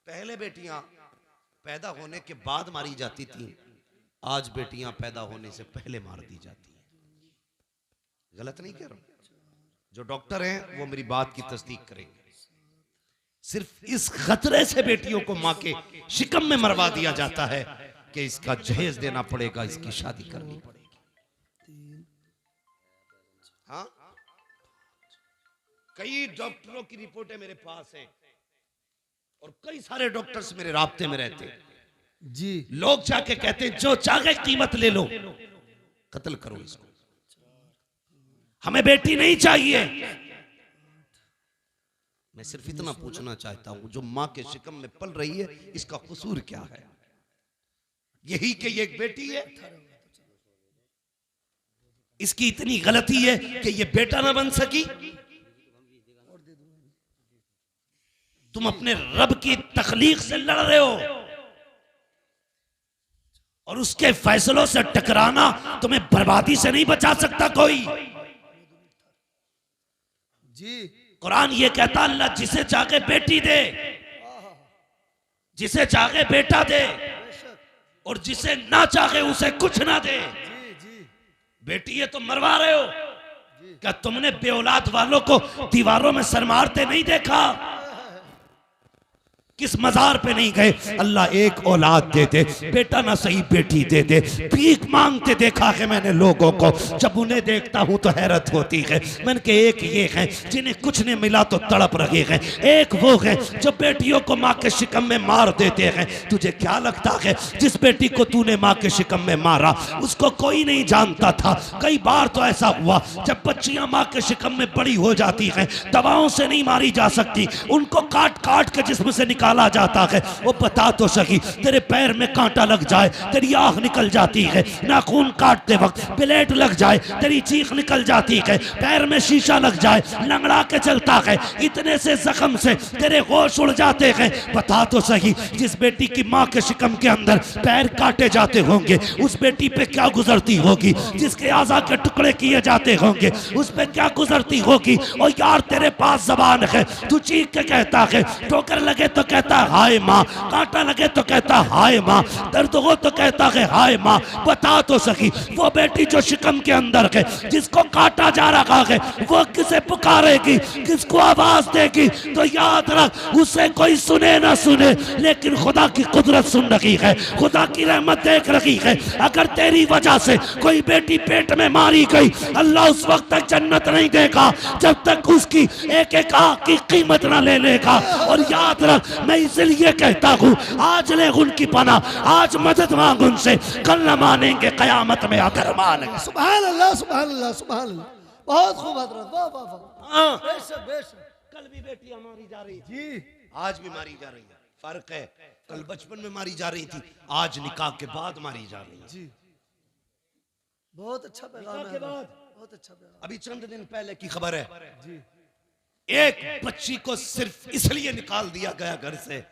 पहले बेटियां पैदा होने के बाद मारी जाती थी, आज बेटियां पैदा होने से पहले मार दी जाती हैं। गलत नहीं कह रहा हूं, जो डॉक्टर हैं वो मेरी बात की तस्दीक करेंगे। सिर्फ इस खतरे से बेटियों को मां के शिकम में मरवा दिया जाता है कि इसका जहेज देना पड़ेगा, इसकी शादी करनी पड़ेगी। हाँ, कई डॉक्टरों की रिपोर्टें मेरे पास हैं और कई सारे डॉक्टर्स मेरे राब्ते में रहते हैं जी। लोग जाके कहते हैं जो चाहे कीमत ले लो, कत्ल करो इसको, हमें बेटी नहीं चाहिए। मैं सिर्फ इतना पूछना चाहता हूं, जो मां के शिकम में पल रही है इसका कसूर क्या है? यही कि ये एक बेटी है, इसकी इतनी गलती है कि ये बेटा ना बन सकी। तुम अपने रब की तखलीक से लड़ रहे हो और उसके फैसलों से टकराना तुम्हें बर्बादी से नहीं बचा सकता कोई जी। कुरान ये कहता, अल्लाह जिसे चाहे बेटी दे, जिसे चाहे बेटा दे और जिसे ना चाहे उसे कुछ ना दे। बेटी ये तो मरवा रहे हो, क्या तुमने बेऔलाद वालों को दीवारों में सर मारते नहीं देखा? किस मजार पे नहीं गए, अल्लाह एक औलाद दे दे, बेटा ना सही बेटी दे दे। भीख मांगते देखा है मैंने लोगों को, जब उन्हें देखता हूं तो हैरत होती है। मैंने के एक ये हैं जिन्हें कुछ नहीं मिला तो तड़प रहे हैं, एक वो है जो बेटियों को माँ के शिकम में मार देते हैं। तुझे क्या लगता है जिस बेटी को तूने माँ के शिकम में मारा उसको कोई नहीं जानता था? कई बार तो ऐसा हुआ जब बच्चियां माँ के शिकम में बड़ी हो जाती हैं, दवाओं से नहीं मारी जा सकती, उनको काट काट के जिस्म से निकाला जाता है। वो बता तो सही, तेरे पैर में कांटा लग जाए तेरी आंख निकल जाती है, नाखून काटते वक्त ब्लेड लग जाए तेरी चीख निकल जाती है, पैर में शीशा लग जाए लंगड़ा के चलता है, इतने से जख्म से तेरे होश उड़ जाते हैं। बता तो सही, जिस बेटी की माँ के शिकम के अंदर पैर काटे जाते होंगे उस बेटी पे क्या गुजरती होगी? जिसके आज़ा के टुकड़े किए जाते होंगे उस पे क्या गुजरती होगी? और यार तेरे पास जबान है, तू चीख के कहता है, ठोकर लगे तो कहता है हाय माँ, कांटा लगे तो कहता हाय माँ, दर्द हो तो कहता है हाय माँ। बता तो सही, वो बेटी जो शिकम के अंदर है, जिसको काटा जा रहा है, वो किसे पुकारेगी, किसको आवाज देगी? तो याद रख, उसे कोई सुने ना सुने लेकिन खुदा की कुदरत सुन रही है, खुदा की रहमत देख रही है। अगर तेरी वजह से कोई बेटी पेट में मारी गई, अल्लाह उस वक्त तक जन्नत नहीं देगा जब तक उसकी एक एक आंख की कीमत ना ले लेगा। और याद रख, मैं इसलिए कहता हूँ आज ले उनकी पनाह, आज मदद मांग उनसे, कल न मानेंगे कयामत में आकर मानेंगे। सुभान अल्लाह, सुभान अल्लाह, सुभान अल्लाह। बहुत खूब हजरत, वाह वाह वाह। बेशक बेशक। कल भी बेटियां मारी जा रही थी जी, आज भी मारी जा रही है। फर्क है, कल बचपन में मारी जा रही थी, आज निकाह के बाद मारी जा रही है। जी, बहुत अच्छा पैगाम है, बहुत अच्छा पैगाम। अभी चंद दिन पहले की खबर है जी, एक बच्ची को सिर्फ इसलिए निकाल दिया गया घर से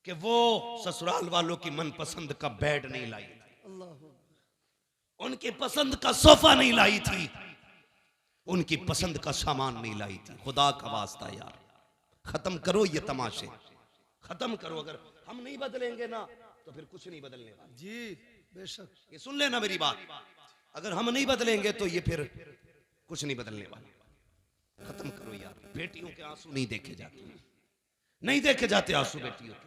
कि वो ससुराल वालों की मनपसंद का बेड नहीं लाई थी, अल्लाह, उनकी पसंद का सोफा नहीं लाई थी, उनकी पसंद का सामान नहीं लाई थी। खुदा का वास्ता यार, खत्म करो ये तमाशे, खत्म करो। अगर हम नहीं बदलेंगे ना तो फिर कुछ नहीं बदलने वाला। जी बेशक। ये सुन लेना मेरी बात, अगर हम नहीं बदलेंगे तो ये फिर कुछ नहीं बदलने वाला। खत्म करो यार, बेटियों के आंसू नहीं देखे जाते, नहीं देखे जाते आंसू बेटियों के।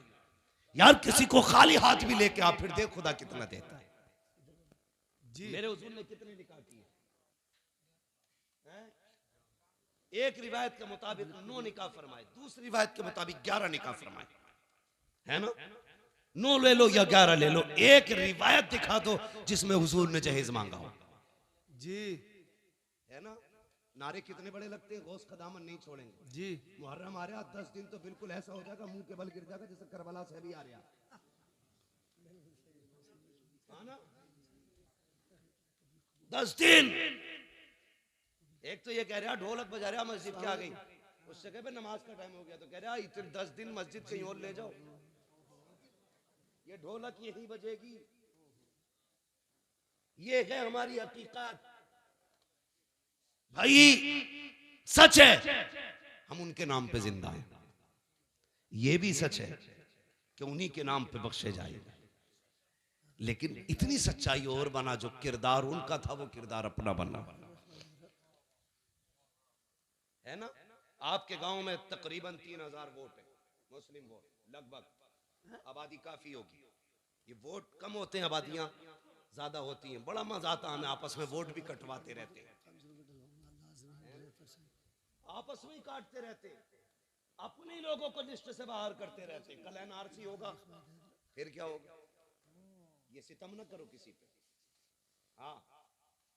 यार किसी को खाली हाथ भी लेके आप फिर देख खुदा कितना देता है जी। मेरे हुजूर ने कितने निकाह किए हैं? एक रिवायत के मुताबिक 9 निकाह फरमाए, दूसरी रिवायत के मुताबिक 11 निकाह फरमाए, है ना? 9 ले लो या 11 ले लो, एक रिवायत दिखा दो जिसमें हुजूर ने जहेज मांगा हो जी, है ना? नारे कितने बड़े लगते हैं, गौस का दामन नहीं छोड़ेंगे जी। मुहर्रम आ रहा 10 दिन तो बिल्कुल ऐसा हो जाएगा मुंह के बल गिर जाएगा जैसे करबला से भी आ रहा है ना? 10 दिन। एक तो ये कह रहा ढोलक बजा रहा मस्जिद क्या गई, उससे कहे नमाज का टाइम हो गया, तो कह रहा इतने 10 दिन मस्जिद कहीं और ले जाओ, ये ढोलक यही बजेगी। ये है हमारी हकीकत भाई, सच है, हम उनके नाम पे जिंदा हैं। ये भी सच है कि उन्हीं के नाम पे बख्शे जाएंगे, लेकिन इतनी सच्चाई और बना, जो किरदार उनका था वो किरदार अपना बनना है ना। आपके गांव में तकरीबन 3000 वोट है, मुस्लिम वोट लगभग, आबादी काफी होगी। ये वोट कम होते हैं, आबादियां ज्यादा होती हैं। बड़ा मजा आता है, हमें आपस में वोट भी कटवाते रहते हैं, आपस में ही काटते रहते हैं, अपने ही लोगों को लिस्ट से बाहर करते रहते हैं। कल एनआरसी होगा, फिर क्या होगा? ये सितम न करो किसी पे, हाँ,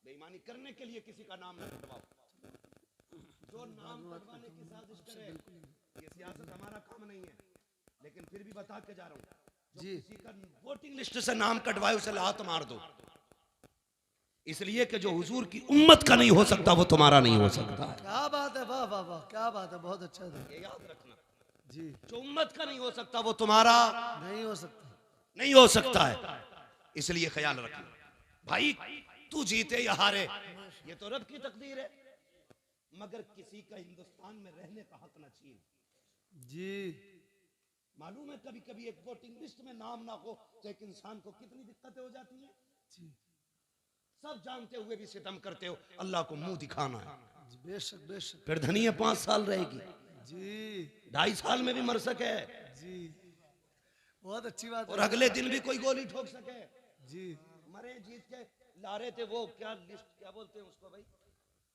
बेईमानी करने के लिए किसी का नाम न कटवाओ। जो नाम कटवाने की साजिश करे, ये सियासत हमारा काम नहीं है, लेकिन फिर भी बता के जा रहा हूँ, जो किसी का वोटिंग लिस्ट से नाम कटवाए उसे लात मार दो, इसलिए कि जो हुजूर की उम्मत का नहीं हो सकता वो तुम्हारा नहीं हो सकता। क्या बात है, वाह वाह वाह, क्या बात है, बहुत अच्छा था। ये याद रखना जी, जो उम्मत का नहीं हो सकता वो तुम्हारा नहीं हो सकता, नहीं हो सकता है, इसलिए ख्याल रखना भाई। तू जीते या हारे ये तो रब की तकदीर है, मगर किसी का हिंदुस्तान में रहने का हक न छीन। जी, मालूम है कभी कभी एक वोटिंग लिस्ट में नाम ना हो तो एक इंसान को कितनी दिक्कतें हो जाती हैं। जी, सब जानते हुए भी सितम करते हो, अल्लाह को मुंह दिखाना है। जी, बेशक बेशक, फिर धनिया 5 साल रहेगी, जी, 2.5 साल में भी मर सके, जी, बहुत अच्छी बात और है। अगले दिन भी कोई गोली ठोक सके। जी, मरे जीत के ला रहे थे वो क्या लिस्ट, क्या बोलते हैं उसको भाई,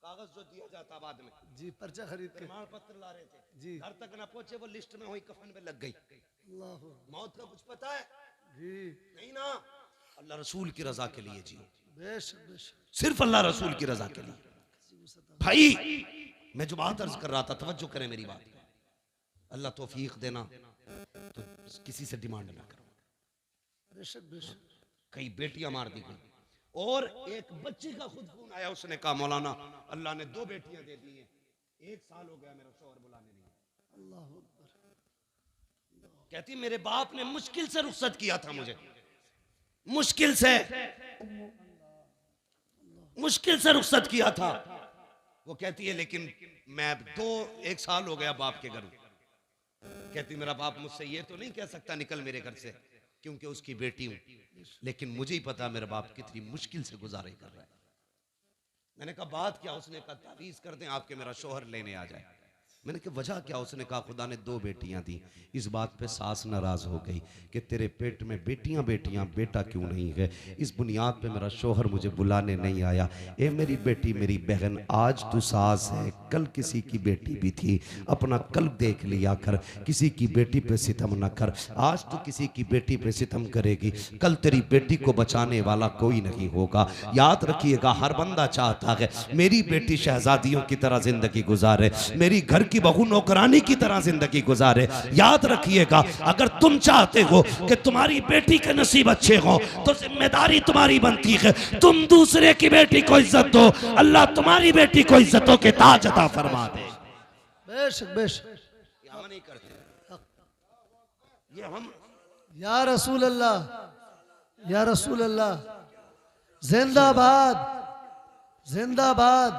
कागज जो दिया जाता बाद में, जी, पर्चा खरीद के, प्रमाण पत्र ला रहे थे, जी, घर तक ना पहुंचे वो लिस्ट में वही कफन में लग गई। अल्लाह, मौत का कुछ पता है जी, नहीं ना। अल्लाह रसूल की रजा के लिए जी, बेशक बेशक, सिर्फ अल्लाह रसूल की रजा के लिए। भाई मैं जो बात अर्ज कर रहा था, तवज्जो करें मेरी बात, अल्लाह तौफीक देना, तो किसी से डिमांड ना करो। बेशक बेशक, कई बेटियां मार दी गई, और एक बच्ची का खुद फोन आया, उसने कहा मौलाना अल्लाह ने 2 बेटियां दे दी हैं, 1 साल हो गया मेरा शौहर बुलाने नहीं आया। अल्लाह अकबर, कहती मेरे बाप ने मुश्किल से रुखसत किया था मुझे, मुश्किल से रुखसत किया था। वो कहती है लेकिन मैं 1 साल हो गया बाप के घर। कहती मेरा बाप मुझसे ये तो नहीं कह सकता निकल मेरे घर से, क्योंकि उसकी बेटी हूं, लेकिन मुझे ही पता मेरा बाप कितनी मुश्किल से गुजारे कर रहा है। मैंने कहा बात क्या? उसने कहा तावीज कर दें आपके मेरा शौहर लेने आ जाए। मैंने कहा वजह क्या? उसने कहा खुदा ने 2 बेटियां दी। इस बात पे सास नाराज हो गई कि तेरे पेट में बेटियां बेटियां, बेटा क्यों नहीं है? इस बुनियाद पे मेरा शौहर मुझे बुलाने नहीं आया। ए मेरी बेटी, मेरी बहन, आज तू सास है, कल किसी की बेटी भी थी, अपना कल्ब देख लिया कर, किसी की बेटी पे सितम न कर। आज तू किसी की बेटी पे सितम करेगी, कल तेरी बेटी को बचाने वाला कोई नहीं होगा। याद रखिएगा, हर बंदा चाहता है मेरी बेटी शहजादियों की तरह जिंदगी गुजारे, मेरी घर की बहू नौकरानी की तरह जिंदगी गुजारे। याद रखिएगा, अगर तुम चाहते हो कि तुम्हारी बेटी के नसीब अच्छे हो तो जिम्मेदारी तुम्हारी बनती है तुम दूसरे की बेटी को इज्जत दो, अल्लाह तुम्हारी बेटी को इज्जतों के ताज अता फरमा दे। बेशक बेशक, ये हम नहीं करते, ये हम या रसूल अल्लाह, या रसूल अल्लाह, जिंदाबाद जिंदाबाद।